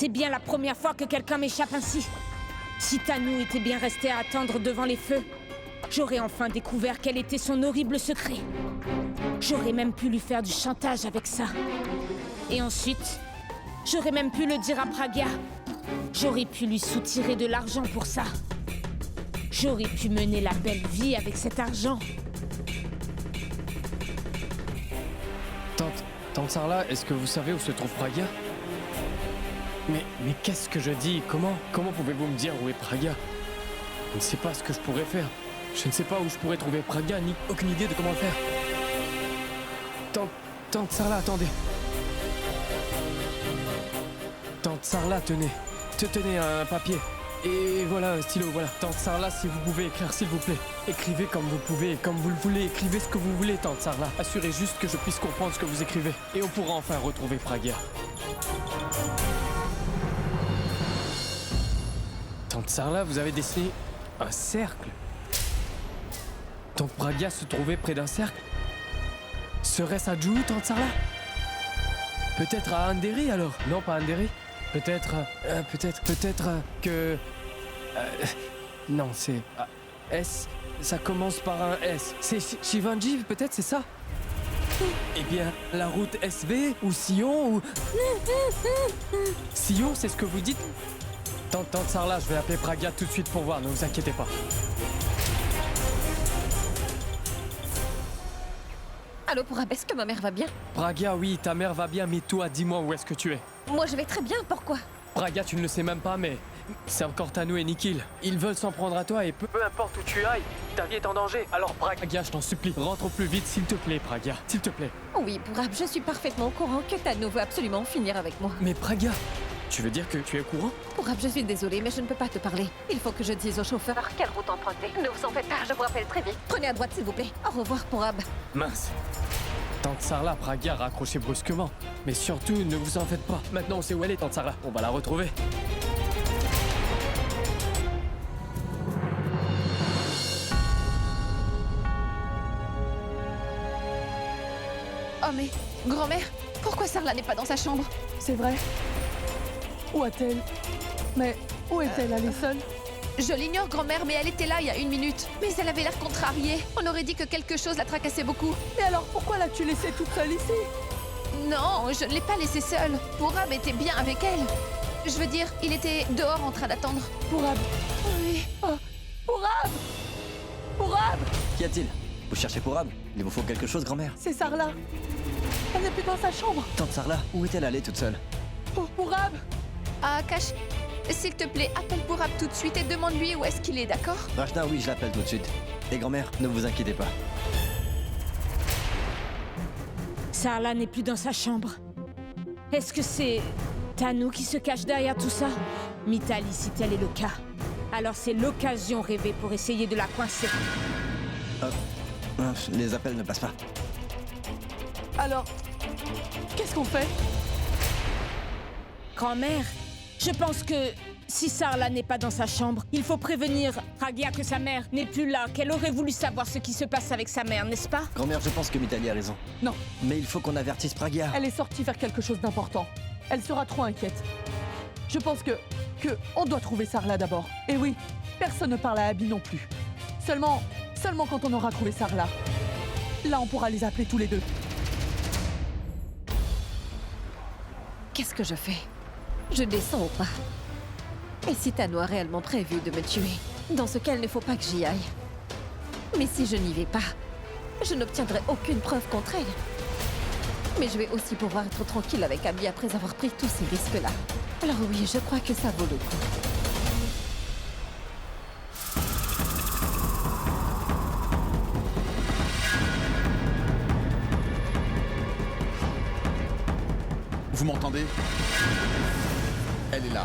C'est bien la première fois que quelqu'un m'échappe ainsi. Si Tanou était bien restée à attendre devant les feux, j'aurais enfin découvert quel était son horrible secret. J'aurais même pu lui faire du chantage avec ça. Et ensuite, j'aurais même pu le dire à Pragya. J'aurais pu lui soutirer de l'argent pour ça. J'aurais pu mener la belle vie avec cet argent. Tante Sarla, est-ce que vous savez où se trouve Pragya? Mais qu'est-ce que je dis? Comment pouvez-vous me dire où est Pragya? Je ne sais pas ce que je pourrais faire. Je ne sais pas où je pourrais trouver Pragya, ni aucune idée de comment le faire. Tante Sarla, attendez. Tante Sarla, tenez un papier. Et voilà, un stylo, voilà. Tante Sarla, si vous pouvez écrire, s'il vous plaît. Écrivez comme vous pouvez, comme vous le voulez. Écrivez ce que vous voulez, Tante Sarla. Assurez juste que je puisse comprendre ce que vous écrivez. Et on pourra enfin retrouver Pragya. Tante Sarla, vous avez dessiné un cercle. Donc Pragya se trouvait près d'un cercle. Serait-ce à Juhu, Tante Sarla? Peut-être à Andheri alors? Non, pas Andheri. Peut-être que... non, c'est... S... Ça commence par un S. C'est Shivanji, peut-être, c'est ça? Eh bien, la route SV ou Sion ou... Sion, c'est ce que vous dites? Tante Sarla, je vais appeler Pragya tout de suite pour voir, ne vous inquiétez pas. Allô, Pourab, est-ce que ma mère va bien? Pragya, oui, ta mère va bien, mais toi, dis-moi où est-ce que tu es? Moi, je vais très bien, pourquoi? Pragya, tu ne le sais même pas, mais c'est encore Tanou et Nikhil. Ils veulent s'en prendre à toi et peu importe où tu ailles, ta vie est en danger. Alors Pragya, je t'en supplie, rentre au plus vite, s'il te plaît, Pragya, s'il te plaît. Oui, Pourab, je suis parfaitement au courant que Tanou veut absolument finir avec moi. Mais Pragya, tu veux dire que tu es au courant? Pourab, je suis désolée, mais je ne peux pas te parler. Il faut que je dise au chauffeur quelle route emprunter. Ne vous en faites pas, je vous rappelle très vite. Prenez à droite, s'il vous plaît. Au revoir, Pourab. Mince. Tante Sarla, Pragya a raccroché brusquement. Mais surtout, ne vous en faites pas. Maintenant, on sait où elle est, Tante Sarla. On va la retrouver. Oh mais, grand-mère, pourquoi Sarla n'est pas dans sa chambre? C'est vrai. Où a-t-elle? Mais où est-elle allée seule? Je l'ignore, grand-mère, mais elle était là il y a 1 minute. Mais elle avait l'air contrariée. On aurait dit que quelque chose la tracassait beaucoup. Et alors pourquoi l'as-tu laissée toute seule ici? Non, je ne l'ai pas laissée seule. Pourab était bien avec elle. Je veux dire, il était dehors en train d'attendre. Pourab. Oui. Oh, Pourab! Pourab! Qu'y a-t-il? Vous cherchez Pourab? Il vous faut quelque chose, grand-mère? C'est Sarla. Elle n'est plus dans sa chambre. Tante Sarla, où est-elle allée toute seule? Pourab! Ah, Cache, s'il te plaît, appelle Pourab tout de suite et demande-lui où est-ce qu'il est, d'accord? Rachna, oui, je l'appelle tout de suite. Et grand-mère, ne vous inquiétez pas. Sarla n'est plus dans sa chambre. Est-ce que c'est Tanou qui se cache derrière tout ça? Mithali, si tel est le cas. Alors c'est l'occasion rêvée pour essayer de la coincer. Les appels ne passent pas. Alors, qu'est-ce qu'on fait? Grand-mère, je pense que si Sarla n'est pas dans sa chambre, il faut prévenir Pragya que sa mère n'est plus là, qu'elle aurait voulu savoir ce qui se passe avec sa mère, n'est-ce pas? Grand-mère, je pense que Mithali a raison. Non, Mais il faut qu'on avertisse Pragya. elle est sortie faire quelque chose d'important. Elle sera trop inquiète. Je pense que on doit trouver Sarla d'abord. Et oui, personne ne parle à Abby non plus. Seulement quand on aura trouvé Sarla. Là, on pourra les appeler tous les deux. Qu'est-ce que je fais? Je descends ou pas? Et si Tanou a réellement prévu de me tuer? Dans ce cas, il ne faut pas que j'y aille. Mais si je n'y vais pas, je n'obtiendrai aucune preuve contre elle. Mais je vais aussi pouvoir être tranquille avec Abby après avoir pris tous ces risques-là. Alors oui, je crois que ça vaut le coup. Vous m'entendez? Elle est là.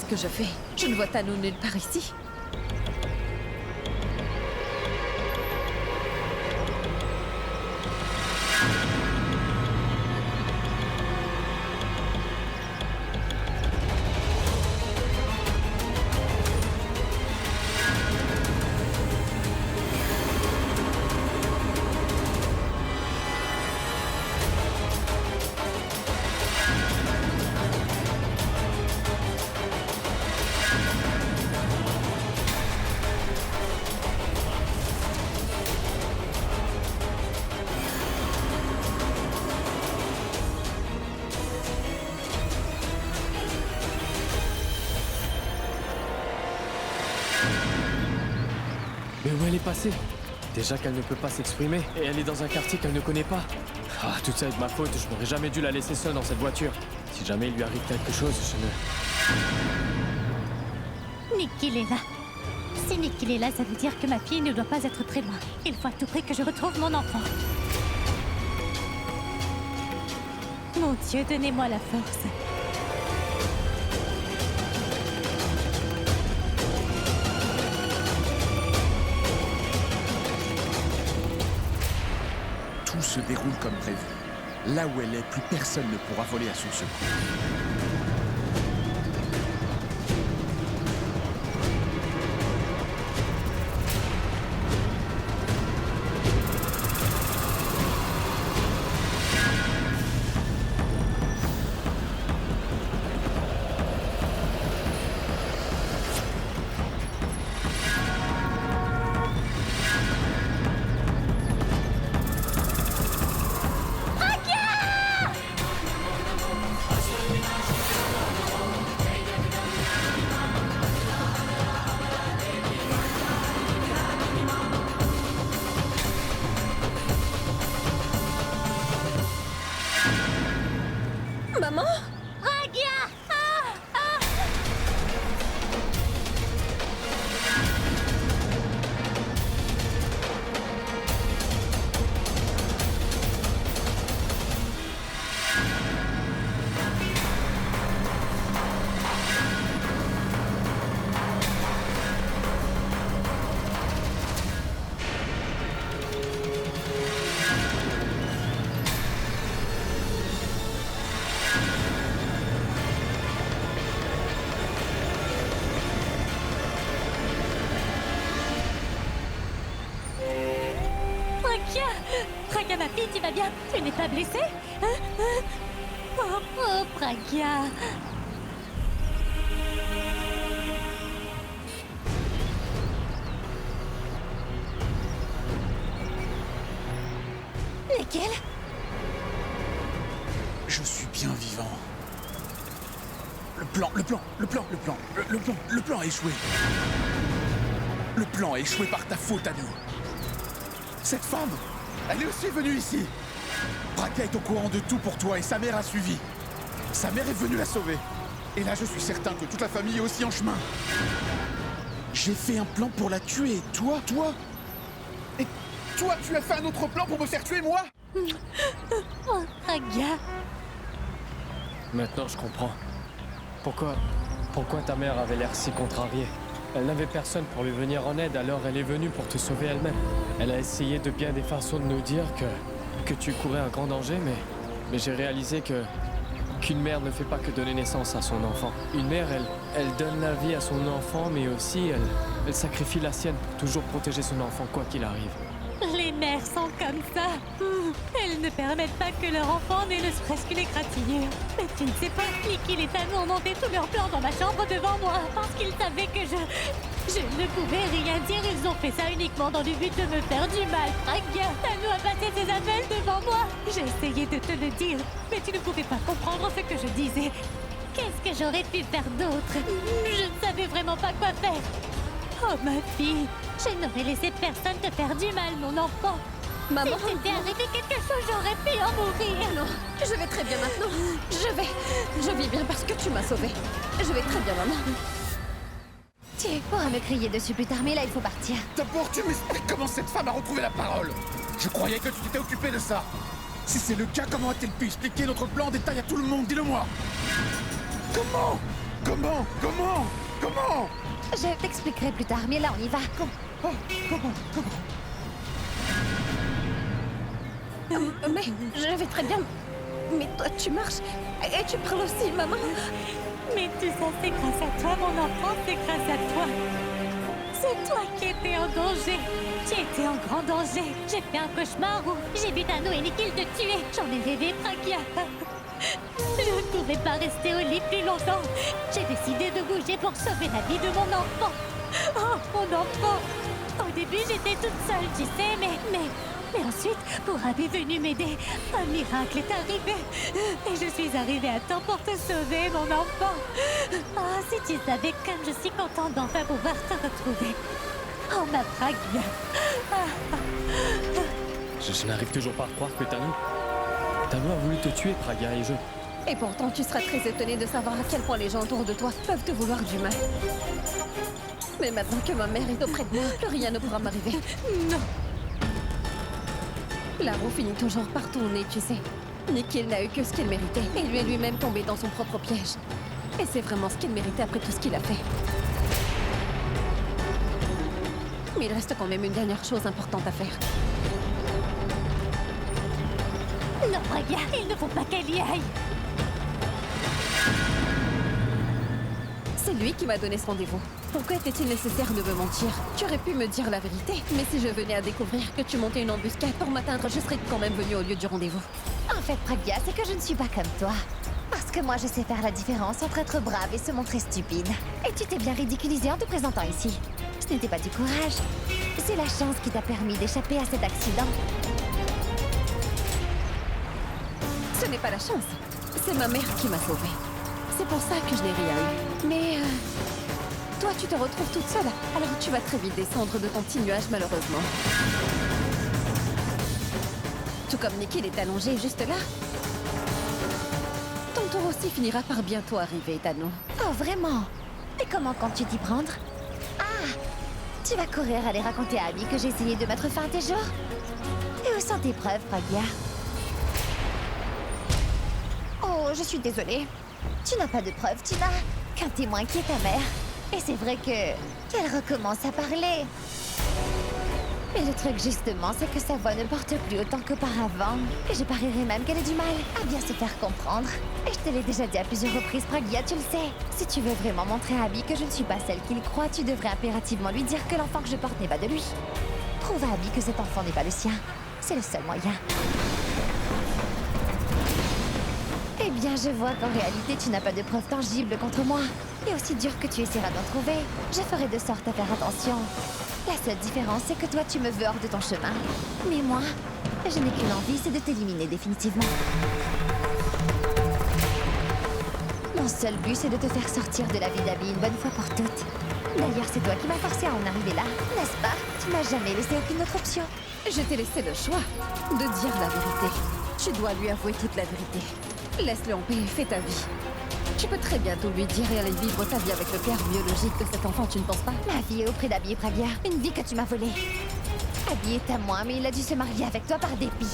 Qu'est-ce que je fais? Je ne vois Tanu nulle part ici. Mais où elle est passée? Déjà qu'elle ne peut pas s'exprimer, et elle est dans un quartier qu'elle ne connaît pas. Ah, tout ça est de ma faute, je n'aurais jamais dû la laisser seule dans cette voiture. Si jamais il lui arrive quelque chose, je ne... Nikhil est là. Si Nikhil est là, ça veut dire que ma fille ne doit pas être très loin. Il faut à tout prix que je retrouve mon enfant. Mon Dieu, donnez-moi la force. Tout se déroule comme prévu. Là où elle est, plus personne ne pourra voler à son secours. Maman? Pragya! Pragya, ma fille, tu vas bien? Tu n'es pas blessée? Oh, Pragya. Lesquels? Je suis bien vivant. Le plan a échoué. Le plan a échoué par ta faute à nous. Cette femme, elle est aussi venue ici. Pragya est au courant de tout pour toi et sa mère a suivi. Sa mère est venue la sauver. Et là, je suis certain que toute la famille est aussi en chemin. J'ai fait un plan pour la tuer. Toi? Et toi, tu as fait un autre plan pour me faire tuer, moi? Oh, Pragya. Maintenant, je comprends. Pourquoi ta mère avait l'air si contrariée? Elle n'avait personne pour lui venir en aide, alors elle est venue pour te sauver elle-même. Elle a essayé de bien des façons de nous dire que tu courais un grand danger, mais j'ai réalisé qu'une mère ne fait pas que donner naissance à son enfant. Une mère, elle donne la vie à son enfant, mais aussi elle sacrifie la sienne pour toujours protéger son enfant, quoi qu'il arrive. Les mères sont comme ça. Elles ne permettent pas que leur enfant n'ait ne serait-ce qu'une égratignure. Mais tu ne sais pas, Nikhil et Tanu ont monté tous leurs plans dans ma chambre devant moi parce qu'ils savaient que je ne pouvais rien dire. Ils ont fait ça uniquement dans le but de me faire du mal. Pragya, Tanu a passé ses appels devant moi. J'ai essayé de te le dire, mais tu ne pouvais pas comprendre ce que je disais. Qu'est-ce que j'aurais pu faire d'autre? Je ne savais vraiment pas quoi faire. Oh, ma fille, je n'aurais laissé personne te faire du mal, mon enfant. Maman? Si t'était arrivé quelque chose, j'aurais pu en mourir. Non, je vais très bien maintenant. Je vis bien parce que tu m'as sauvée. Je vais très bien, maman. Tu pourras me crier dessus plus tard, mais là, il faut partir. D'abord, tu m'expliques comment cette femme a retrouvé la parole. Je croyais que tu t'étais occupé de ça. Si c'est le cas, comment a-t-elle pu expliquer notre plan en détail à tout le monde? Dis-le-moi. Comment? Comment? Je t'expliquerai plus tard, mais là on y va. Mais je vais très bien. Mais toi, tu marches. Et tu parles aussi, maman. Mais tout ça, c'est grâce à toi, mon enfant, c'est grâce à toi. C'est toi qui étais en danger. J'ai été en grand danger. J'ai fait un cauchemar où j'ai vu Thanos et Nikhil te tuer. J'en ai rêvé, Pragya. Je ne pouvais pas rester au lit plus longtemps. J'ai décidé de bouger pour sauver la vie de mon enfant. Oh, mon enfant. Au début, j'étais toute seule, tu sais, mais ensuite, Purab est venu m'aider. Un miracle est arrivé. Et je suis arrivée à temps pour te sauver, mon enfant. Ah, si tu savais comme je suis contente d'enfin pouvoir te retrouver. Oh, ma Pragya. Je n'arrive toujours pas à croire que Thanos a voulu te tuer, Pragya, et Et pourtant, tu seras très étonné de savoir à quel point les gens autour de toi peuvent te vouloir du mal. Mais maintenant que ma mère est auprès de moi, plus rien ne pourra m'arriver. Non. La roue finit toujours par tourner, tu sais. Nikhil n'a eu que ce qu'il méritait, et lui est lui-même tombé dans son propre piège. Et c'est vraiment ce qu'il méritait après tout ce qu'il a fait. Mais il reste quand même une dernière chose importante à faire. Non, Pragya, il ne faut pas qu'elle y aille. C'est lui qui m'a donné ce rendez-vous. Pourquoi était-il nécessaire de me mentir? Tu aurais pu me dire la vérité. Mais si je venais à découvrir que tu montais une embuscade pour m'atteindre, je serais quand même venue au lieu du rendez-vous. En fait, Pragya, c'est que je ne suis pas comme toi. Parce que moi, je sais faire la différence entre être brave et se montrer stupide. Et tu t'es bien ridiculisé en te présentant ici. Ce n'était pas du courage. C'est la chance qui t'a permis d'échapper à cet accident. Ce n'est pas la chance. C'est ma mère qui m'a sauvée. C'est pour ça que je n'ai rien eu. Mais toi, tu te retrouves toute seule. Alors tu vas très vite descendre de ton petit nuage, malheureusement. Tout comme Nikhil est allongé juste là. Ton tour aussi finira par bientôt arriver, Thanos. Oh, vraiment? Et comment comptes-tu t'y prendre? Ah! Tu vas courir aller raconter à Abby que j'ai essayé de mettre fin à tes jours? Et où sont tes preuves, Pragya? Oh, je suis désolée. Tu n'as pas de preuves, tu n'as qu'un témoin qui est ta mère. Et c'est vrai qu'elle recommence à parler. Mais le truc, justement, c'est que sa voix ne porte plus autant qu'auparavant. Et je parierais même qu'elle a du mal à bien se faire comprendre. Et je te l'ai déjà dit à plusieurs reprises, Pragya, tu le sais. Si tu veux vraiment montrer à Abby que je ne suis pas celle qu'il croit, tu devrais impérativement lui dire que l'enfant que je porte n'est pas de lui. Prouve à Abby que cet enfant n'est pas le sien. C'est le seul moyen. Eh bien, je vois qu'en réalité, tu n'as pas de preuves tangibles contre moi. Et aussi dur que tu essaieras d'en trouver, je ferai de sorte à faire attention. La seule différence, c'est que toi, tu me veux hors de ton chemin. Mais moi, je n'ai qu'une envie, c'est de t'éliminer définitivement. Mon seul but, c'est de te faire sortir de la vie d'Abby une bonne fois pour toutes. D'ailleurs, c'est toi qui m'as forcé à en arriver là, n'est-ce pas? Tu m'as jamais laissé aucune autre option. Je t'ai laissé le choix de dire la vérité. Tu dois lui avouer toute la vérité. Laisse-le en paix et fais ta vie. Tu peux très bien tout lui dire et aller vivre ta vie avec le père biologique de cet enfant, tu ne penses pas? Ma vie est auprès d'Abby et Pragya, une vie que tu m'as volée. Abby est à moi, mais il a dû se marier avec toi par dépit.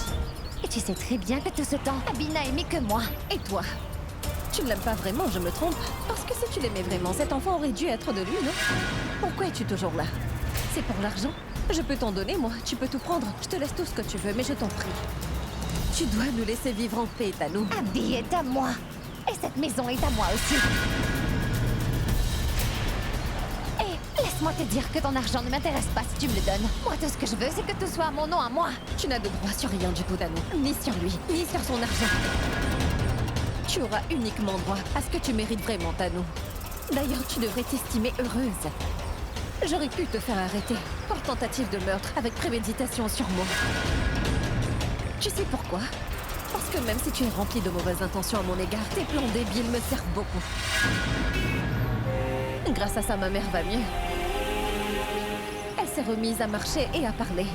Et tu sais très bien que tout ce temps, Abby n'a aimé que moi. Et toi? Tu ne l'aimes pas vraiment, je me trompe? Parce que si tu l'aimais vraiment, cet enfant aurait dû être de lui, non? Pourquoi es-tu toujours là? C'est pour l'argent? Je peux t'en donner, moi. Tu peux tout prendre. Je te laisse tout ce que tu veux, mais je t'en prie. Tu dois nous laisser vivre en paix, Thanos. Abby est à moi. Et cette maison est à moi aussi. Et laisse-moi te dire que ton argent ne m'intéresse pas si tu me le donnes. Moi, tout ce que je veux, c'est que tout soit à mon nom à moi. Tu n'as de droit sur rien du tout, Thanos. Ni sur lui, ni sur son argent. Tu auras uniquement droit à ce que tu mérites vraiment, Thanos. D'ailleurs, tu devrais t'estimer heureuse. J'aurais pu te faire arrêter pour tentative de meurtre avec préméditation sur moi. Tu sais pourquoi? Parce que même si tu es rempli de mauvaises intentions à mon égard, tes plans débiles me servent beaucoup. Grâce à ça, ma mère va mieux. Elle s'est remise à marcher et à parler.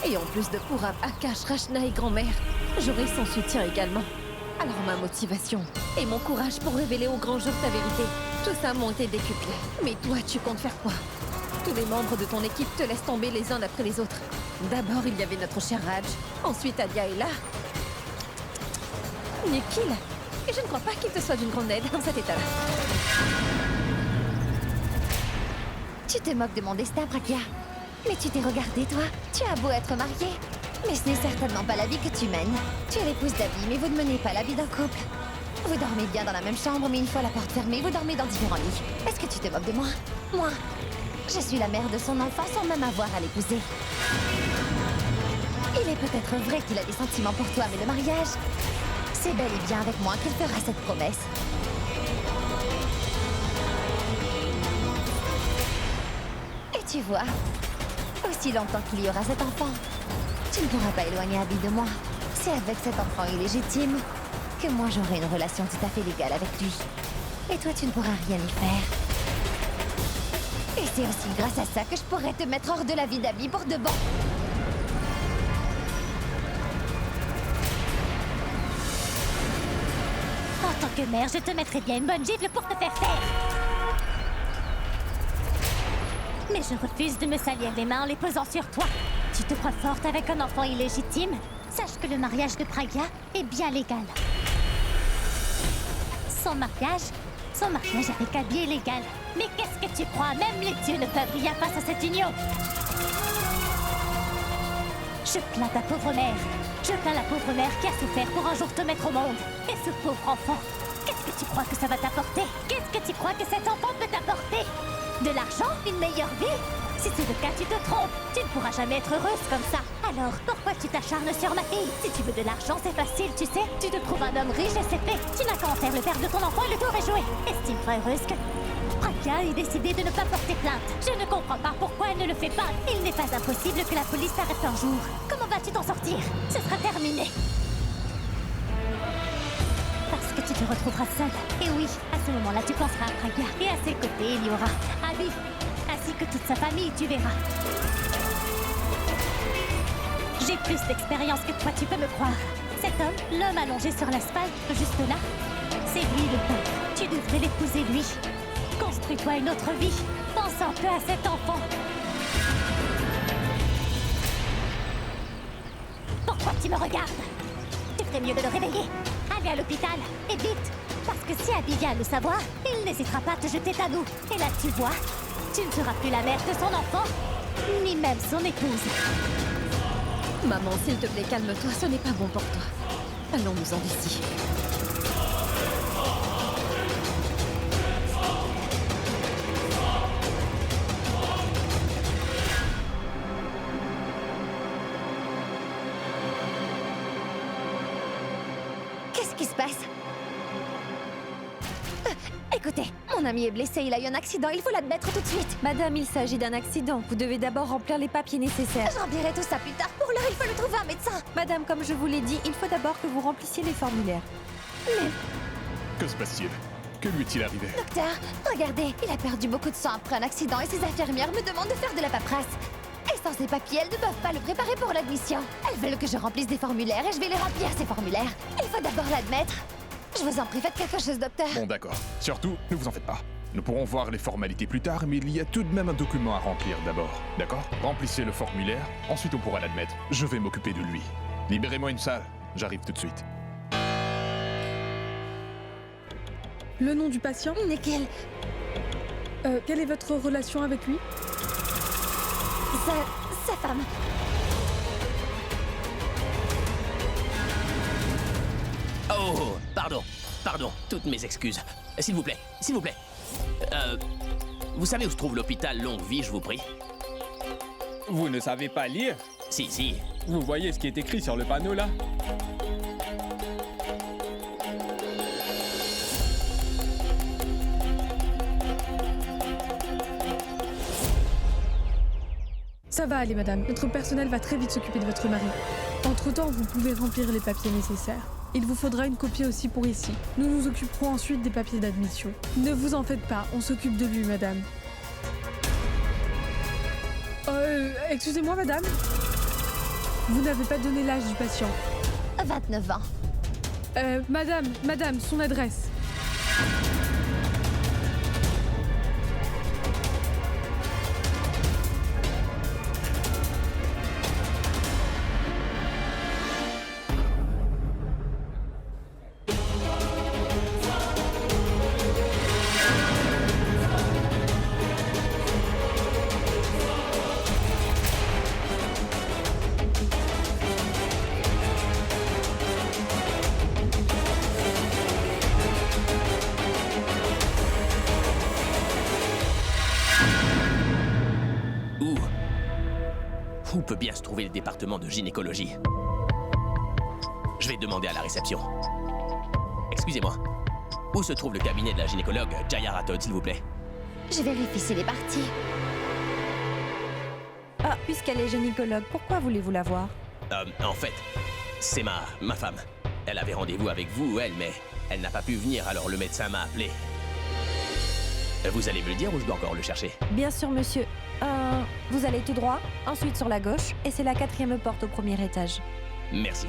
Et en plus de Purab, Akash, Rachna et grand-mère, j'aurai son soutien également. Alors ma motivation et mon courage pour révéler au grand jour ta vérité, tout ça m'ont été décuplés. Mais toi, tu comptes faire quoi? Tous les membres de ton équipe te laissent tomber les uns après les autres. D'abord, il y avait notre cher Raj. Ensuite, Alia est là. Nikhil. Et je ne crois pas qu'il te soit d'une grande aide dans cet état-là. Tu te moques de mon destin, Brakia. Mais tu t'es regardée, toi. Tu as beau être mariée. Mais ce n'est certainement pas la vie que tu mènes. Tu es l'épouse d'Abby, mais vous ne menez pas la vie d'un couple. Vous dormez bien dans la même chambre, mais une fois la porte fermée, vous dormez dans différents lits. Est-ce que tu te moques de moi? Moi, je suis la mère de son enfant sans même avoir à l'épouser. Il est peut-être vrai qu'il a des sentiments pour toi, mais le mariage, c'est bel et bien avec moi qu'il fera cette promesse. Et tu vois, aussi longtemps qu'il y aura cet enfant, tu ne pourras pas éloigner Abby de moi. C'est avec cet enfant illégitime que moi j'aurai une relation tout à fait légale avec lui. Et toi, tu ne pourras rien y faire. Et c'est aussi grâce à ça que je pourrais te mettre hors de la vie d'Abby pour de bon. En tant que mère, je te mettrai bien une bonne gifle pour te faire taire. Mais je refuse de me salir les mains en les posant sur toi. Tu te crois forte avec un enfant illégitime? Sache que le mariage de Praga est bien légal. Son mariage avec Abby est légal. Mais qu'est-ce que tu crois? Même les dieux ne peuvent rien face à cette union. Je plains ta pauvre mère. Je plains la pauvre mère qui a souffert pour un jour te mettre au monde. Et ce pauvre enfant, qu'est-ce que tu crois que ça va t'apporter? Qu'est-ce que tu crois que cet enfant peut t'apporter? De l'argent? Une meilleure vie? Si c'est le cas, tu te trompes. Tu ne pourras jamais être heureuse comme ça. Alors, pourquoi tu t'acharnes sur ma fille? Si tu veux de l'argent, c'est facile, tu sais. Tu te trouves un homme riche et c'est fait. Tu n'as qu'à en faire le père de ton enfant et le tour est joué. Estime-toi heureuse que... Praga ait décidé de ne pas porter plainte. Je ne comprends pas pourquoi elle ne le fait pas. Il n'est pas impossible que la police t'arrête un jour. Comment vas-tu t'en sortir? Ce sera terminé. Parce que tu te retrouveras seule. Et oui, à ce moment-là, tu penseras à Praga. Et à ses côtés, il y aura Abby, ainsi que toute sa famille, tu verras. J'ai plus d'expérience que toi, tu peux me croire. Cet homme, l'homme allongé sur l'asphalte, juste là, c'est lui le père. Tu devrais l'épouser, lui. Construis-toi une autre vie. Pense un peu à cet enfant. Pourquoi tu me regardes? Tu ferais mieux de le réveiller. Allez à l'hôpital, et vite. Parce que si Abby vient le savoir, il n'hésitera pas à te jeter à nous. Et là, tu vois, tu ne seras plus la mère de son enfant, ni même son épouse. Maman, s'il te plaît, calme-toi, ce n'est pas bon pour toi. Allons-nous-en d'ici. Qu'est-ce qui se passe? Écoutez, mon ami est blessé, il a eu un accident, il faut l'admettre tout de suite. Madame, il s'agit d'un accident. Vous devez d'abord remplir les papiers nécessaires. Je remplirai tout ça plus tard. Pour l'heure, il faut lui trouver un médecin. Madame, comme je vous l'ai dit, il faut d'abord que vous remplissiez les formulaires. Que se passe-t-il? Que lui est-il arrivé? Docteur, regardez, il a perdu beaucoup de sang après un accident et ses infirmières me demandent de faire de la paperasse. Et sans ces papiers, elles ne peuvent pas le préparer pour l'admission. Elles veulent que je remplisse des formulaires et je vais les remplir, ces formulaires. Il faut d'abord l'admettre. Je vous en prie, faites quelque chose, docteur. Bon, d'accord. Surtout, ne vous en faites pas. Nous pourrons voir les formalités plus tard, mais il y a tout de même un document à remplir d'abord. D'accord? Remplissez le formulaire, ensuite on pourra l'admettre. Je vais m'occuper de lui. Libérez-moi une salle, j'arrive tout de suite. Le nom du patient? Nickel. Quelle est votre relation avec lui? Sa femme. Oh, pardon, toutes mes excuses. S'il vous plaît. Vous savez où se trouve l'hôpital Longue Vie, je vous prie? Vous ne savez pas lire? Si. Vous voyez ce qui est écrit sur le panneau là? Ça va aller, madame. Notre personnel va très vite s'occuper de votre mari. Entre-temps, vous pouvez remplir les papiers nécessaires. Il vous faudra une copie aussi pour ici. Nous nous occuperons ensuite des papiers d'admission. Ne vous en faites pas, on s'occupe de lui, madame. Excusez-moi, madame. Vous n'avez pas donné l'âge du patient. 29 ans. Madame, son adresse. peut bien se trouver le département de gynécologie. Je vais demander à la réception. Excusez-moi. Où se trouve le cabinet de la gynécologue Jaya Rathod, s'il vous plaît? Je vérifie s'il est parti. Ah, puisqu'elle est gynécologue, pourquoi voulez-vous la voir? En fait, c'est ma femme. Elle avait rendez-vous avec vous, elle, mais elle n'a pas pu venir, alors le médecin m'a appelé. Vous allez me le dire ou je dois encore le chercher? Bien sûr, monsieur. Vous allez tout droit, ensuite sur la gauche, et c'est la 4e porte au premier étage. Merci.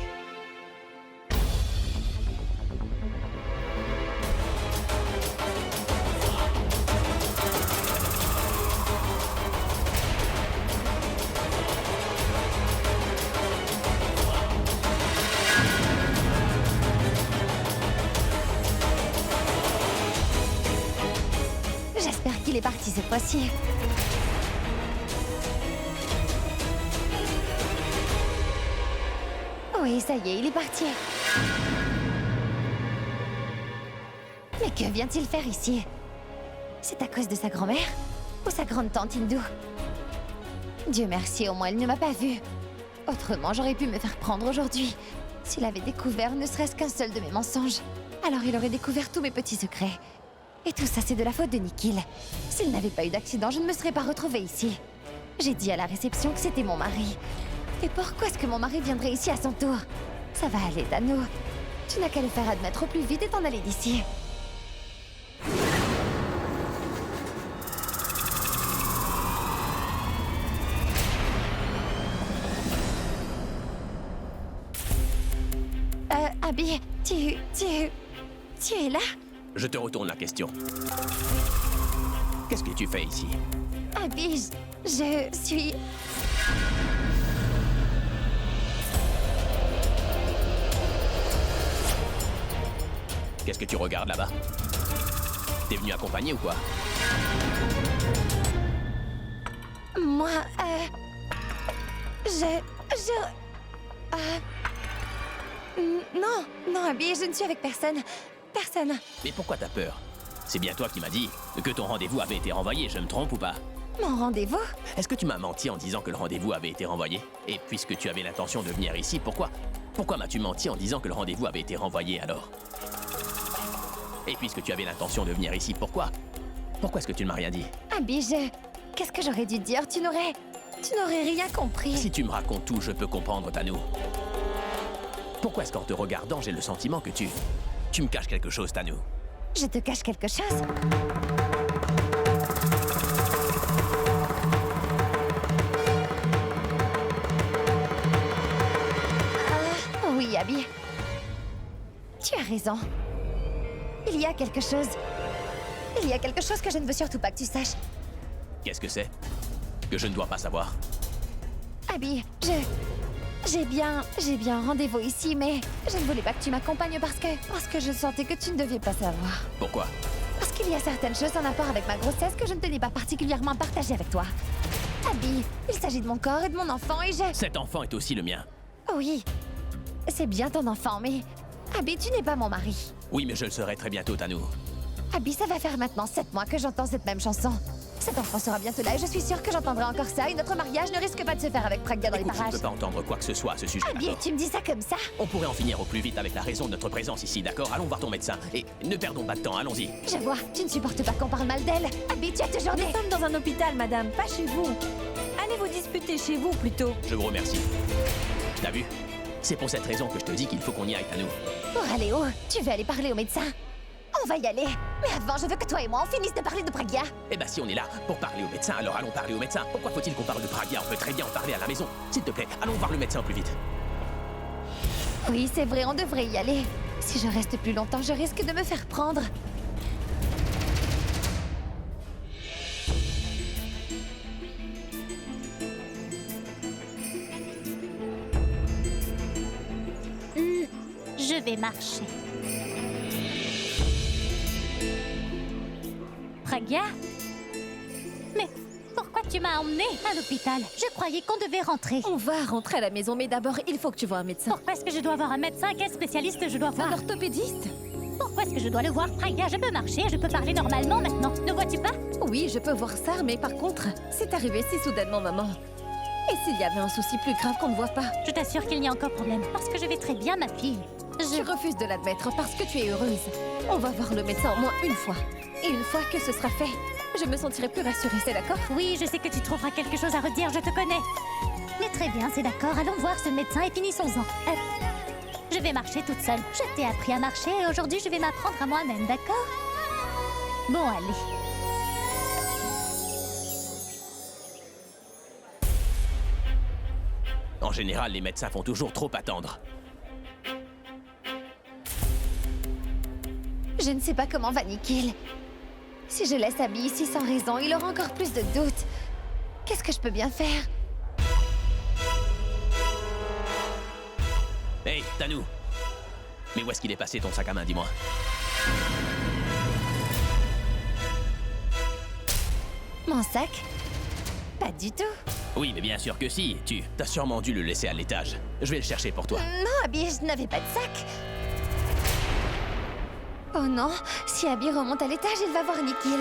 J'espère qu'il est parti cette fois-ci. Oui, ça y est, il est parti. Mais que vient-il faire ici? C'est à cause de sa grand-mère? Ou sa grande-tante hindou? Dieu merci, au moins elle ne m'a pas vue. Autrement, j'aurais pu me faire prendre aujourd'hui. S'il avait découvert ne serait-ce qu'un seul de mes mensonges, alors il aurait découvert tous mes petits secrets. Et tout ça, c'est de la faute de Nikhil. S'il n'avait pas eu d'accident, je ne me serais pas retrouvée ici. J'ai dit à la réception que c'était mon mari. Et pourquoi est-ce que mon mari viendrait ici à son tour? Ça va aller, Tano. Tu n'as qu'à le faire admettre au plus vite et t'en aller d'ici. Abby, tu es là? Je te retourne la question. Qu'est-ce que tu fais ici? Abby, je suis... Qu'est-ce que tu regardes là-bas? T'es venu accompagner ou quoi? Moi, Non, Abby, je ne suis avec personne. Personne. Mais pourquoi t'as peur? C'est bien toi qui m'as dit que ton rendez-vous avait été renvoyé, je me trompe ou pas? Mon rendez-vous? Est-ce que tu m'as menti en disant que le rendez-vous avait été renvoyé? Et puisque tu avais l'intention de venir ici, pourquoi m'as-tu menti en disant que le rendez-vous avait été renvoyé alors? Et puisque tu avais l'intention de venir ici, pourquoi est-ce que tu ne m'as rien dit? Abby, qu'est-ce que j'aurais dû dire? Tu n'aurais rien compris. Si tu me racontes tout, je peux comprendre, Tanu. Pourquoi est-ce qu'en te regardant, j'ai le sentiment que tu me caches quelque chose, Tanu? Je te cache quelque chose? Oui, Abby. Tu as raison. Il y a quelque chose. Il y a quelque chose que je ne veux surtout pas que tu saches. Qu'est-ce que c'est? Que je ne dois pas savoir? Abby, j'ai bien un rendez-vous ici, mais je ne voulais pas que tu m'accompagnes parce que je sentais que tu ne devais pas savoir. Pourquoi? Parce qu'il y a certaines choses en rapport avec ma grossesse que je ne tenais pas particulièrement à partager avec toi. Abby, il s'agit de mon corps et de mon enfant et Cet enfant est aussi le mien. Oui, c'est bien ton enfant, mais... Abby, tu n'es pas mon mari. Oui, mais je le serai très bientôt, Tanu. Abby, ça va faire maintenant 7 mois que j'entends cette même chanson. Cet enfant sera bientôt là et je suis sûre que j'entendrai encore ça et notre mariage ne risque pas de se faire avec Pragya dans Écoute, les parages. je ne peux pas entendre quoi que ce soit à ce sujet. Abby, tu me dis ça comme ça? On pourrait en finir au plus vite avec la raison de notre présence ici, d'accord? Allons voir ton médecin. Et ne perdons pas de temps, allons-y. Je vois, tu ne supportes pas qu'on parle mal d'elle. Abby, tu as toujours des... Nous sommes dans un hôpital, madame, pas chez vous. Allez vous disputer chez vous, plutôt. Je vous remercie. T'as vu? C'est pour cette raison que je te dis qu'il faut qu'on y aille, Tanu. Pour aller où? Tu veux aller parler au médecin? On va y aller. Mais avant, je veux que toi et moi, on finisse de parler de Pragya. Eh ben si on est là pour parler au médecin, alors allons parler au médecin. Pourquoi faut-il qu'on parle de Pragya? On peut très bien en parler à la maison. S'il te plaît, allons voir le médecin au plus vite. Oui, c'est vrai, on devrait y aller. Si je reste plus longtemps, je risque de me faire prendre. Je vais marcher. Pragya? Mais pourquoi tu m'as emmenée à l'hôpital? Je croyais qu'on devait rentrer. On va rentrer à la maison, mais d'abord, il faut que tu vois un médecin. Pourquoi est-ce que je dois voir un médecin? Quel spécialiste je dois voir? Un orthopédiste. Pourquoi est-ce que je dois le voir? Pragya, je peux marcher, je peux parler normalement maintenant. Ne vois-tu pas? Oui, je peux voir ça, mais par contre, c'est arrivé si soudainement, maman. Et s'il y avait un souci plus grave qu'on ne voit pas? Je t'assure qu'il n'y a encore problème, parce que je vais très bien, ma fille. Je refuse de l'admettre parce que tu es heureuse. On va voir le médecin au moins une fois. Et une fois que ce sera fait, je me sentirai plus rassurée, c'est d'accord? Oui, je sais que tu trouveras quelque chose à redire, je te connais. Mais très bien, c'est d'accord, allons voir ce médecin et finissons-en. Je vais marcher toute seule. Je t'ai appris à marcher et aujourd'hui je vais m'apprendre à moi-même, d'accord? Bon, allez. En général, les médecins font toujours trop attendre. Je ne sais pas comment va Nikhil. Si je laisse Abby ici sans raison, il aura encore plus de doutes. Qu'est-ce que je peux bien faire? Hey, Tanou! Mais où est-ce qu'il est passé ton sac à main, dis-moi? Mon sac? Pas du tout. Oui, mais bien sûr que si. Tu t'as sûrement dû le laisser à l'étage. Je vais le chercher pour toi. Non, Abby, je n'avais pas de sac. Oh non, si Abby remonte à l'étage, il va voir Nikhil.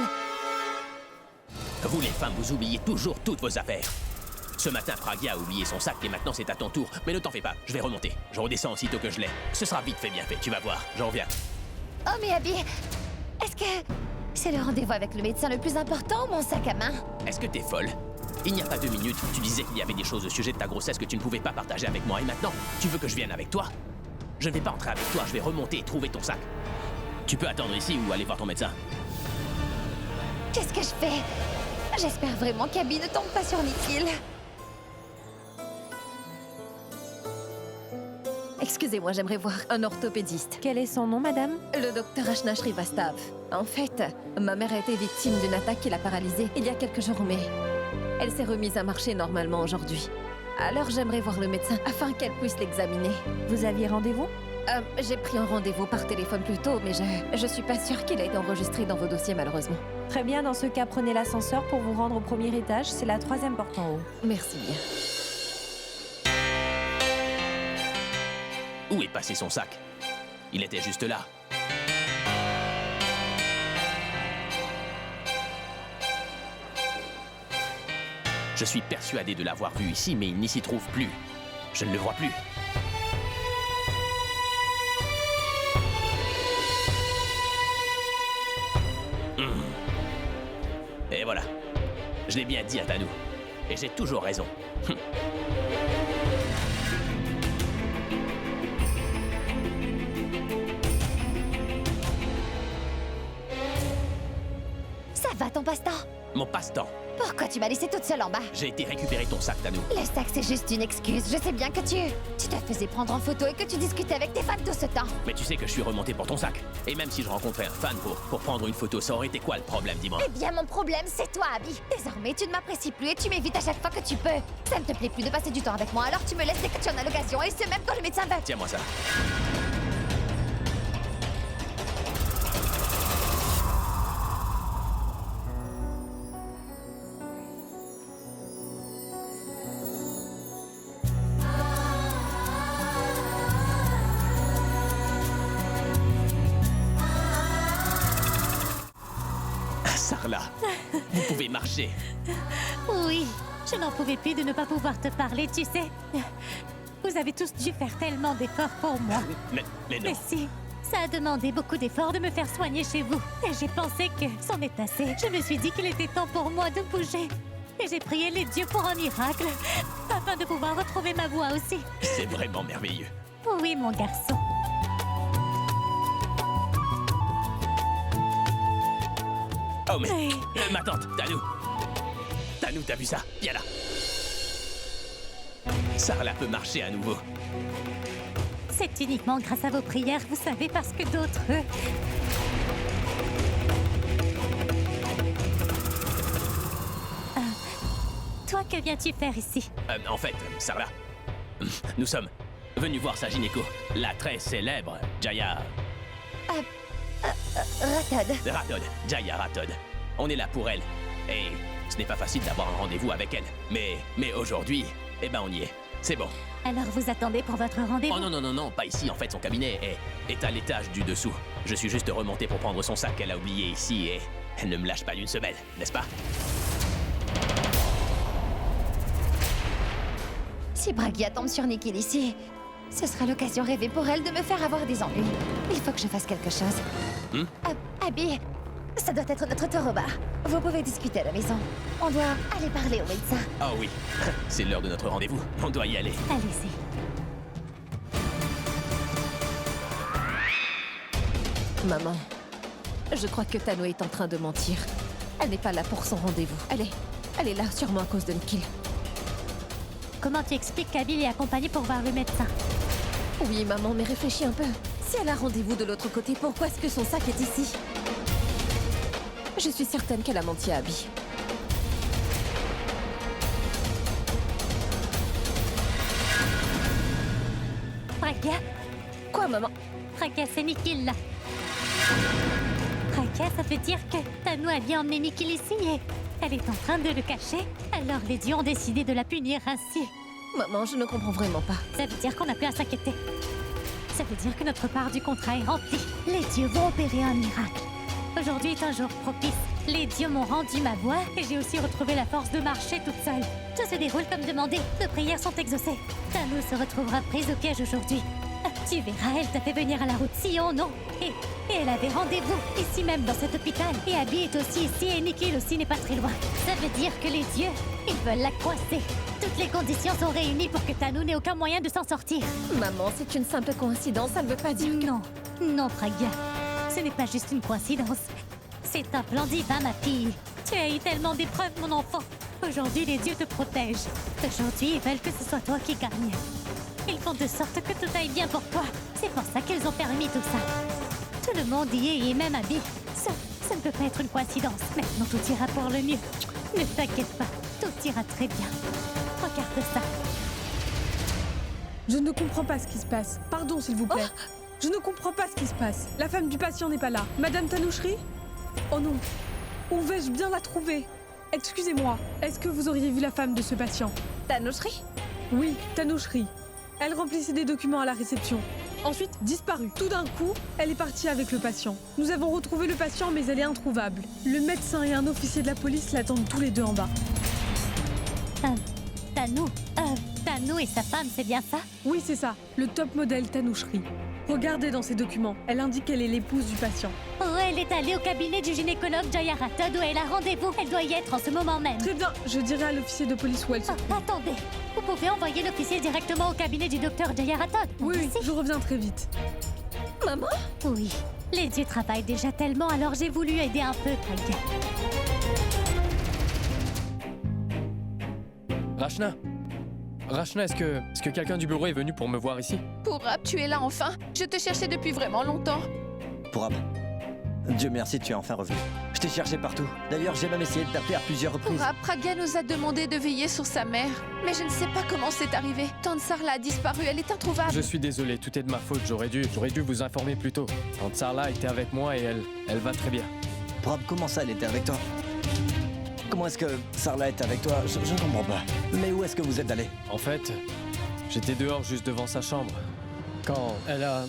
Vous les femmes, vous oubliez toujours toutes vos affaires. Ce matin, Pragya a oublié son sac et maintenant c'est à ton tour. Mais ne t'en fais pas, je vais remonter. Je redescends aussitôt que je l'ai. Ce sera vite fait, bien fait, tu vas voir. J'en reviens. Oh mais Abby, est-ce que c'est le rendez-vous avec le médecin le plus important ou mon sac à main? Est-ce que t'es folle? Il n'y a pas 2 minutes, tu disais qu'il y avait des choses au sujet de ta grossesse que tu ne pouvais pas partager avec moi. Et maintenant, tu veux que je vienne avec toi? Je ne vais pas entrer avec toi, je vais remonter et trouver ton sac. Tu peux attendre ici ou aller voir ton médecin. Qu'est-ce que je fais? J'espère vraiment qu'Abby ne tombe pas sur Nikhil. Excusez-moi, j'aimerais voir un orthopédiste. Quel est son nom, madame? Le docteur Ashna Srivastav. En fait, ma mère a été victime d'une attaque qui l'a paralysée il y a quelques jours, mais elle s'est remise à marcher normalement aujourd'hui. Alors j'aimerais voir le médecin afin qu'elle puisse l'examiner. Vous aviez rendez-vous? J'ai pris un rendez-vous par téléphone plus tôt, mais je suis pas sûre qu'il a été enregistré dans vos dossiers, malheureusement. Très bien, dans ce cas, prenez l'ascenseur pour vous rendre au premier étage. C'est la 3e porte en haut. Merci bien. Où est passé son sac? Il était juste là. Je suis persuadé de l'avoir vu ici, mais il n'y s'y trouve plus. Je ne le vois plus. Et voilà. Je l'ai bien dit à Tanou. Et j'ai toujours raison. Ça va ton passe-temps? Mon passe-temps. Pourquoi tu m'as laissée toute seule en bas? J'ai été récupérer ton sac, Tanou. Le sac, c'est juste une excuse. Je sais bien que tu te faisais prendre en photo et que tu discutais avec tes fans tout ce temps. Mais tu sais que je suis remonté pour ton sac. Et même si je rencontrais un fan pour prendre une photo, ça aurait été quoi le problème, dis-moi? Eh bien, mon problème, c'est toi, Abby. Désormais, tu ne m'apprécies plus et tu m'évites à chaque fois que tu peux. Ça ne te plaît plus de passer du temps avec moi, alors tu me laisses dès que tu en as l'occasion, et ce même quand le médecin veut. Tiens-moi ça. Sarla, vous pouvez marcher. Oui, je n'en pouvais plus de ne pas pouvoir te parler, tu sais. Vous avez tous dû faire tellement d'efforts pour moi. Mais non. Mais si, ça a demandé beaucoup d'efforts de me faire soigner chez vous. Et j'ai pensé que c'en est assez. Je me suis dit qu'il était temps pour moi de bouger. Et j'ai prié les dieux pour un miracle, afin de pouvoir retrouver ma voix aussi. C'est vraiment merveilleux. Oui, mon garçon. Oh mais... ma tante, Tanou. Tanou, t'as vu ça? Viens là. Sarla peut marcher à nouveau. C'est uniquement grâce à vos prières, vous savez, parce que d'autres... Toi, que viens-tu faire ici? En fait, Sarla, nous sommes venus voir sa gynéco, la très célèbre Jaya... Rathod, Jaya Rathod. On est là pour elle. Et ce n'est pas facile d'avoir un rendez-vous avec elle. Mais aujourd'hui, eh ben on y est. C'est bon. Alors vous attendez pour votre rendez-vous? Oh non, pas ici. En fait, son cabinet est à l'étage du dessous. Je suis juste remonté pour prendre son sac qu'elle a oublié ici et elle ne me lâche pas d'une semelle, n'est-ce pas? Si Bragia tombe sur Nikhil ici, ce sera l'occasion rêvée pour elle de me faire avoir des ennuis. Il faut que je fasse quelque chose. Abby, ça doit être notre tour au bar. Vous pouvez discuter à la maison. On doit aller parler au médecin. Ah oui, c'est l'heure de notre rendez-vous. On doit y aller. Allez-y. Maman, je crois que Tano est en train de mentir. Elle n'est pas là pour son rendez-vous. Elle est là sûrement à cause de Nikhil. Comment tu expliques qu'Abby est accompagnée pour voir le médecin? Oui, maman, mais réfléchis un peu. Si elle a rendez-vous de l'autre côté, pourquoi est-ce que son sac est ici? Je suis certaine qu'elle a menti à Abby. Bragia? Quoi, maman? Bragia, c'est Nikhil, là. Bragia, ça veut dire que Tano a bien emmené Nikhil ici et elle est en train de le cacher. Alors les dieux ont décidé de la punir ainsi. Maman, je ne comprends vraiment pas. Ça veut dire qu'on n'a plus à s'inquiéter. Ça veut dire que notre part du contrat est remplie. Les dieux vont opérer un miracle. Aujourd'hui est un jour propice. Les dieux m'ont rendu ma voix et j'ai aussi retrouvé la force de marcher toute seule. Tout se déroule comme demandé. Nos prières sont exaucées. Tano se retrouvera prise au piège aujourd'hui. Tu verras, elle t'a fait venir à la route Sion, non? Et elle avait rendez-vous ici même dans cet hôpital. Et Abby est aussi ici et Nikhil aussi n'est pas très loin. Ça veut dire que les dieux, ils veulent la coincer. Toutes les conditions sont réunies pour que Tano n'ait aucun moyen de s'en sortir. Maman, c'est une simple coïncidence, ça ne veut pas dire que... Non, non, Bragia. Ce n'est pas juste une coïncidence. C'est un plan divin, ma fille. Tu as eu tellement d'épreuves, mon enfant. Aujourd'hui, les dieux te protègent. Aujourd'hui, ils veulent que ce soit toi qui gagne. Ils font de sorte que tout aille bien pour toi. C'est pour ça qu'ils ont permis tout ça. Tout le monde y est, et même Abby. Ça ne peut pas être une coïncidence. Maintenant, tout ira pour le mieux. Ne t'inquiète pas, tout ira très bien. Regarde ça. Je ne comprends pas ce qui se passe. Pardon, s'il vous plaît. Je ne comprends pas ce qui se passe. La femme du patient n'est pas là. Madame Tanouchery? Oh non. Où vais-je bien la trouver? Excusez-moi. Est-ce que vous auriez vu la femme de ce patient? Tanouchery? Oui, Tanouchery. Elle remplissait des documents à la réception. Ensuite, disparue. Tout d'un coup, elle est partie avec le patient. Nous avons retrouvé le patient, mais elle est introuvable. Le médecin et un officier de la police l'attendent tous les deux en bas. Tano et sa femme, c'est bien ça? Oui, c'est ça. Le top modèle Tanouchery. Regardez dans ses documents. Elle indique qu'elle est l'épouse du patient. Oh, elle est allée au cabinet du gynécologue Jayarathod où elle a rendez-vous. Elle doit y être en ce moment même. Très bien, je dirai à l'officier de police où elle se trouve. Attendez, vous pouvez envoyer l'officier directement au cabinet du docteur Jayarathod. Oui, je reviens très vite. Maman? Oui, les dieux travaillent déjà tellement, alors j'ai voulu aider un peu, Bragia. Rachna, est-ce que quelqu'un du bureau est venu pour me voir ici? Pourab, tu es là enfin. Je te cherchais depuis vraiment longtemps. Pourab, Dieu merci, tu es enfin revenu. Je t'ai cherché partout. D'ailleurs, j'ai même essayé de t'appeler à plusieurs reprises. Pourab, Bragia nous a demandé de veiller sur sa mère. Mais je ne sais pas comment c'est arrivé. Tante Sarla a disparu, elle est introuvable. Je suis désolé, tout est de ma faute. J'aurais dû vous informer plus tôt. Tante Sarla était avec moi et elle va très bien. Pourab, comment ça, elle était avec toi? Comment est-ce que Sarla est avec toi? Je ne comprends pas. Mais où est-ce que vous êtes allé? En fait, j'étais dehors juste devant sa chambre. Quand elle a...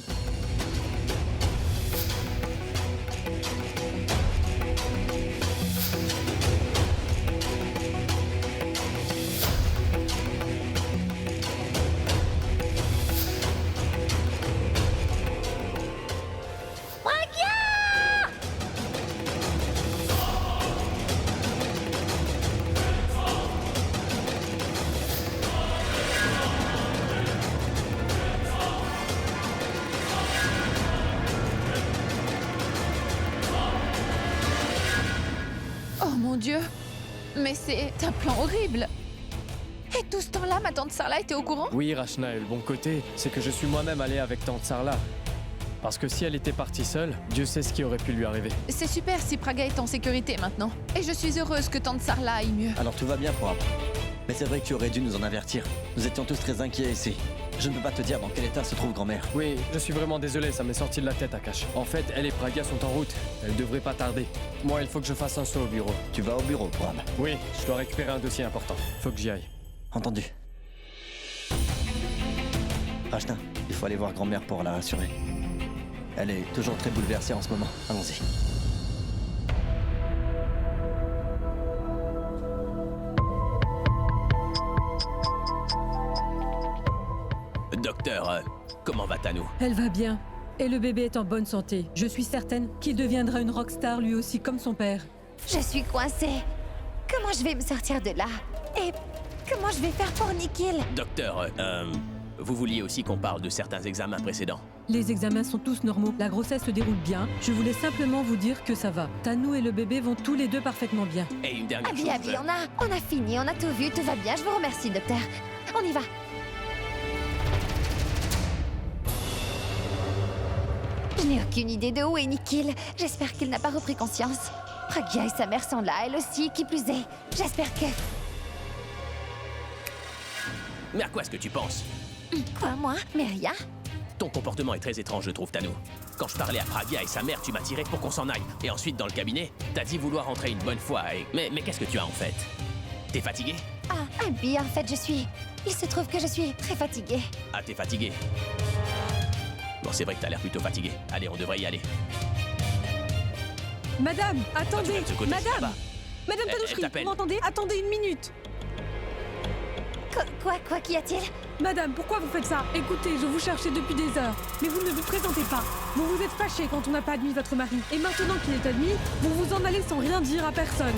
Oh mon Dieu. Mais c'est un plan horrible. Et tout ce temps-là, ma tante Sarla était au courant? Oui, Rachna, et le bon côté, c'est que je suis moi-même allé avec tante Sarla. Parce que si elle était partie seule, Dieu sait ce qui aurait pu lui arriver. C'est super si Braga est en sécurité maintenant. Et je suis heureuse que tante Sarla aille mieux. Alors tout va bien, Pourab. Mais c'est vrai que tu aurais dû nous en avertir. Nous étions tous très inquiets ici. Je ne peux pas te dire dans quel état se trouve grand-mère. Oui, je suis vraiment désolé, ça m'est sorti de la tête, Akash. En fait, elle et Braga sont en route. Elles devraient pas tarder. Moi, il faut que je fasse un saut au bureau. Tu vas au bureau, Pourab? Oui, je dois récupérer un dossier important. Faut que j'y aille. Entendu. Rachna, il faut aller voir grand-mère pour la rassurer. Elle est toujours très bouleversée en ce moment. Allons-y. à Tanou? Elle va bien. Et le bébé est en bonne santé. Je suis certaine qu'il deviendra une rockstar lui aussi comme son père. Je suis coincée. Comment je vais me sortir de là? Et comment je vais faire pour Nikhil? Docteur, vous vouliez aussi qu'on parle de certains examens précédents? Les examens sont tous normaux. La grossesse se déroule bien. Je voulais simplement vous dire que ça va. Tanou et le bébé vont tous les deux parfaitement bien. Et une dernière chose... Abby, on a fini, on a tout vu, tout va bien. Je vous remercie, docteur. On y va. Je n'ai aucune idée de où est Nikhil. J'espère qu'il n'a pas repris conscience. Pragya et sa mère sont là, elle aussi, qui plus est. J'espère que... Mais à quoi est-ce que tu penses? Quoi, moi? Mais rien. Ton comportement est très étrange, je trouve, Tanou. Quand je parlais à Pragya et sa mère, tu m'as tiré pour qu'on s'en aille. Et ensuite, dans le cabinet, t'as dit vouloir rentrer une bonne fois et... Mais qu'est-ce que tu as, en fait? T'es fatigué? Ah, Abby, en fait, je suis... Il se trouve que je suis très fatiguée. Ah, t'es fatigué? Bon, c'est vrai que t'as l'air plutôt fatigué. Allez, on devrait y aller. Madame, attendez. de ce côté, Madame, Madame Elle Tanoucheri, t'appelle. vous m'entendez? Attendez une minute. Quoi qu'y a-t-il? Madame, pourquoi vous faites ça? Écoutez, je vous cherchais depuis des heures, mais vous ne vous présentez pas. Vous vous êtes fâché quand on n'a pas admis votre mari. Et maintenant qu'il est admis, vous vous en allez sans rien dire à personne.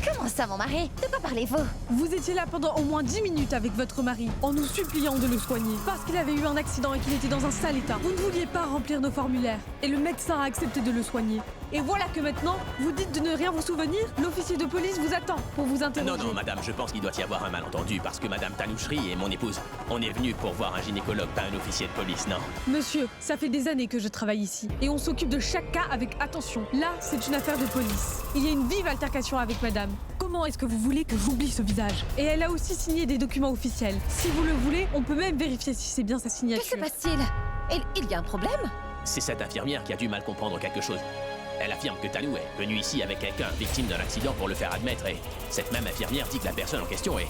Comment ça, mon mari? De quoi parlez-vous? Vous étiez là pendant au moins 10 minutes avec votre mari, en nous suppliant de le soigner, parce qu'il avait eu un accident et qu'il était dans un sale état. Vous ne vouliez pas remplir nos formulaires, et le médecin a accepté de le soigner. Et voilà que maintenant, vous dites de ne rien vous souvenir? L'officier de police vous attend pour vous interroger. Non, madame, je pense qu'il doit y avoir un malentendu parce que madame Tanoucheri est mon épouse. On est venu pour voir un gynécologue, pas un officier de police, non? Monsieur, ça fait des années que je travaille ici, et on s'occupe de chaque cas avec attention. Là, c'est une affaire de police. Il y a une vive altercation avec madame. Comment est-ce que vous voulez que j'oublie ce visage? Et elle a aussi signé des documents officiels. Si vous le voulez, on peut même vérifier si c'est bien sa signature. Que se passe-t-il? Il y a un problème? C'est cette infirmière qui a du mal comprendre quelque chose. Elle affirme que Tanou est venue ici avec quelqu'un victime d'un accident pour le faire admettre et cette même infirmière dit que la personne en question est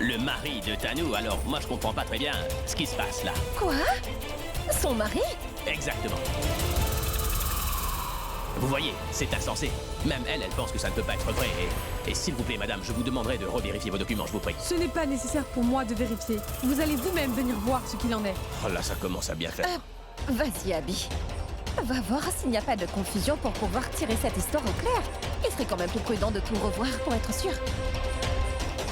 le mari de Tanou. Alors moi je comprends pas très bien ce qui se passe là. Quoi? Son mari? Exactement. Vous voyez, c'est insensé. Même elle pense que ça ne peut pas être vrai. Et s'il vous plaît, madame, je vous demanderai de revérifier vos documents, je vous prie. Ce n'est pas nécessaire pour moi de vérifier. Vous allez vous-même venir voir ce qu'il en est. Oh là, ça commence à bien faire. Vas-y, Abby. Va voir s'il n'y a pas de confusion pour pouvoir tirer cette histoire au clair. Il serait quand même plus prudent de tout revoir pour être sûr.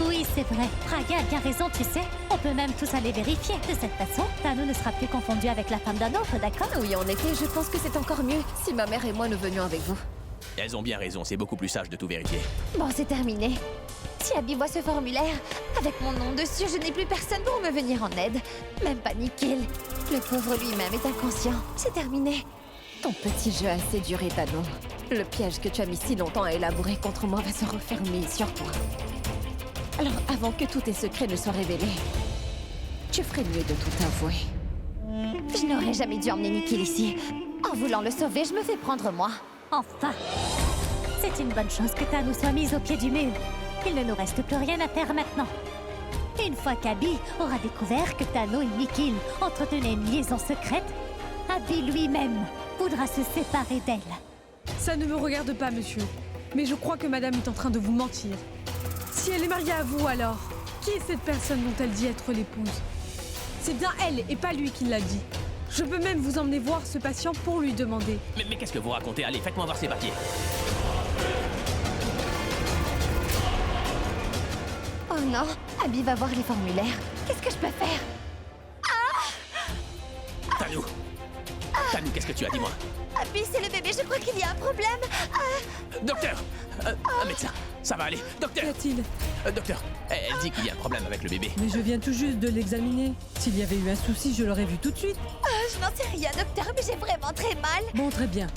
Oui, c'est vrai. Pragya a bien raison, tu sais. On peut même tous aller vérifier. De cette façon, Tanou ne sera plus confondue avec la femme d'un autre, d'accord? Oui, en effet, je pense que c'est encore mieux si ma mère et moi nous venions avec vous. Elles ont bien raison, c'est beaucoup plus sage de tout vérifier. Bon, c'est terminé. Si Abby voit ce formulaire, avec mon nom dessus, je n'ai plus personne pour me venir en aide. Même pas Nikhil. Le pauvre lui-même est inconscient. C'est terminé. Ton petit jeu a assez duré, Tanou. Le piège que tu as mis si longtemps à élaborer contre moi va se refermer sur toi. Alors, avant que tous tes secrets ne soient révélés, tu ferais mieux de tout avouer. Je n'aurais jamais dû emmener Nikhil ici. En voulant le sauver, je me fais prendre moi. Enfin! C'est une bonne chose que Tanou soit mise au pied du mur. Il ne nous reste plus rien à faire maintenant. Une fois qu'Abby aura découvert que Tanou et Nikhil entretenaient une liaison secrète, Abby lui-même voudra se séparer d'elle. Ça ne me regarde pas, monsieur. Mais je crois que madame est en train de vous mentir. Si elle est mariée à vous, alors, qui est cette personne dont elle dit être l'épouse? C'est bien elle et pas lui qui l'a dit. Je peux même vous emmener voir ce patient pour lui demander. Mais qu'est-ce que vous racontez? Allez, faites-moi voir ces papiers. Oh non, Abby va voir les formulaires. Qu'est-ce que je peux faire? Tanou! Tanou, qu'est-ce que tu as? Dis-moi. Abby, c'est le bébé, je crois qu'il y a un problème. Docteur! Un médecin! Ça va aller! Docteur! Qu'y a-t-il? Docteur, elle dit qu'il y a un problème avec le bébé. Mais je viens tout juste de l'examiner. S'il y avait eu un souci, je l'aurais vu tout de suite. Je n'en sais rien, docteur, mais j'ai vraiment très mal. Bon, très bien.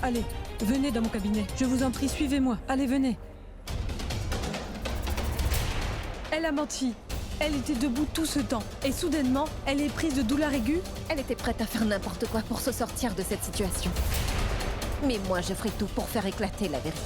Allez, venez dans mon cabinet. Je vous en prie, suivez-moi. Allez, venez. Elle a menti. Elle était debout tout ce temps. Et soudainement, elle est prise de douleur aiguë. Elle était prête à faire n'importe quoi pour se sortir de cette situation. Mais moi, je ferai tout pour faire éclater la vérité.